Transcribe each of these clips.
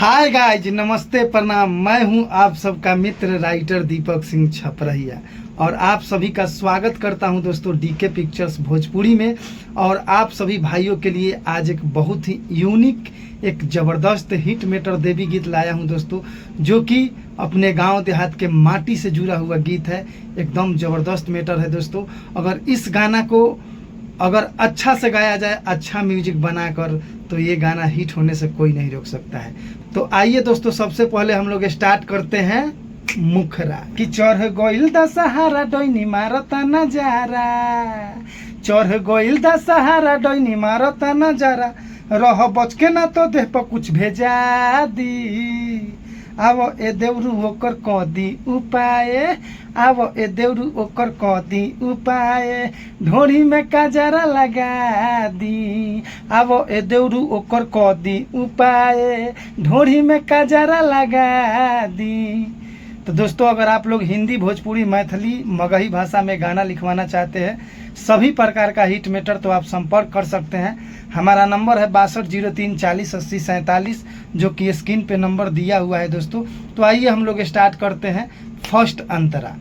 Hi guys, नमस्ते प्रणाम। मैं हूं आप सबका मित्र राइटर दीपक सिंह छपरहिया और आप सभी का स्वागत करता हूं दोस्तों डीके पिक्चर्स भोजपुरी में। और आप सभी भाइयों के लिए आज एक बहुत ही यूनिक, एक ज़बरदस्त हिट मेटर देवी गीत लाया हूं दोस्तों, जो कि अपने गांव देहात के माटी से जुड़ा हुआ गीत है। एकदम ज़बरदस्त मेटर है दोस्तों। अगर इस गाना को अगर अच्छा से गाया जाए, अच्छा म्यूजिक बनाकर, तो ये गाना हिट होने से कोई नहीं रोक सकता है। तो आइए दोस्तों, सबसे पहले हम लोग स्टार्ट करते हैं मुखरा कि चढ़ गोइल दशहरा डोइनी मारता नजारा, चढ़ गोइल दशहरा डोइनी मारता नजारा, रह बच के ना तो देह पर कुछ भेजा दी। आवो ए देवरू ओकर कदी उपाय, आवो ए देवरू ओकर कदी उपाय, ढोरी में काजरा लगा दी। आवो ए देवरू ओकर कदी उपाय, ढोरी में काजरा लगा दी। तो दोस्तों, अगर आप लोग हिंदी, भोजपुरी, मैथिली, मगही भाषा में गाना लिखवाना चाहते हैं, सभी प्रकार का हिट मेटर, तो आप संपर्क कर सकते हैं। हमारा नंबर है 6203408047, जो कि स्क्रीन पे नंबर दिया हुआ है दोस्तों। तो आइए हम लोग स्टार्ट करते हैं फर्स्ट अंतरा।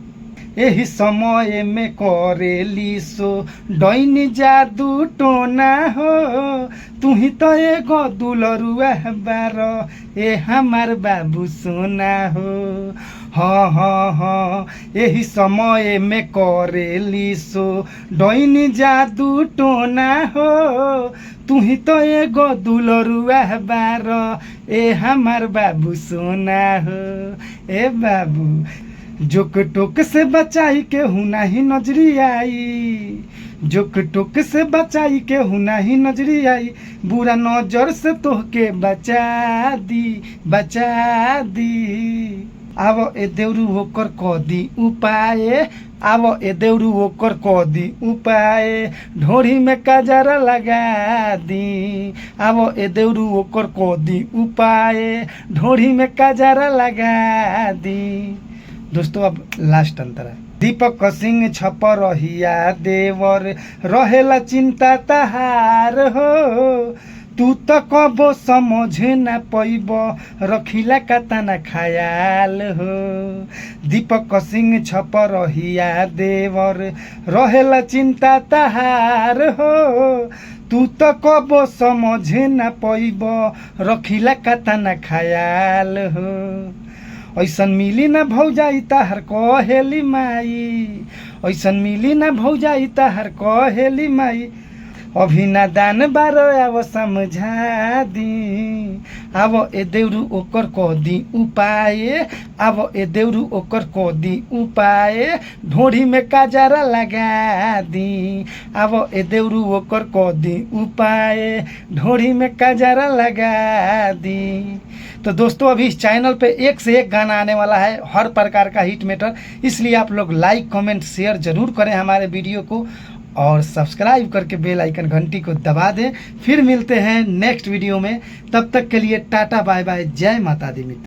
एही समय में करेली सो डोइनी जादू टोना हो, तू ही तो एगो दुलरुआ बारो, ए हमार बाबू सोना हो। हाँ हाँ हाँ, यही समय में करेली सो डोइनी जादू टोना हो, तू ही तो एगो दुलरुआ बारो, ए हमार बाबू सोना हो। ए बाबू जोक टोक से बचाई के हुना ही नजरी आई, जोक टोक से बचाई के हुना ही नजरी आई, बुरा नजर से तोहके बचा दी, बचा दी। आवो ए देवरू होकर कदी उपाय, आवो ए देवरू होकर कदी उपाय, ढोरी में काजरा लगा दी। आवो ए देवरू होकर कदी उपाय, ढोरी में काजरा लगा दी। दोस्तों, अब लास्ट अंतरा। दीपक सिंह छपरहिया देवर रहेला चिंता तहार हो, तू तो कबो समझ न पैब, रखिला कतना ख्याल हो। दीपक सिंह छपरहिया देवर रहेला चिंता तहार हो, तू तो कबो समझ न पैब, रखिला कतना ख्याल हो। ऐसन मिली ना भौजाई तहर कहेली माई, ऐसन मिली ना भौजाई तहर कहेली माई, अभी ना दान बारो आवो समझा दी। आवो ए देवरू ओकर कदी उपाय, आवो ए देवरू ओकर कदी उपाय, ढोरी में काजरा लगा दी। आवो ए देवरू ओकर कदी उपाय, ढोरी में काजरा लगा दी। तो दोस्तों, अभी इस चैनल पे एक से एक गाना आने वाला है, हर प्रकार का हिट मेटर, इसलिए आप लोग लाइक, कमेंट, शेयर जरूर करें हमारे वीडियो को, और सब्सक्राइब करके बेल आइकन घंटी को दबा दें। फिर मिलते हैं नेक्स्ट वीडियो में, तब तक के लिए टाटा बाय बाय, जय माता दी मित्र।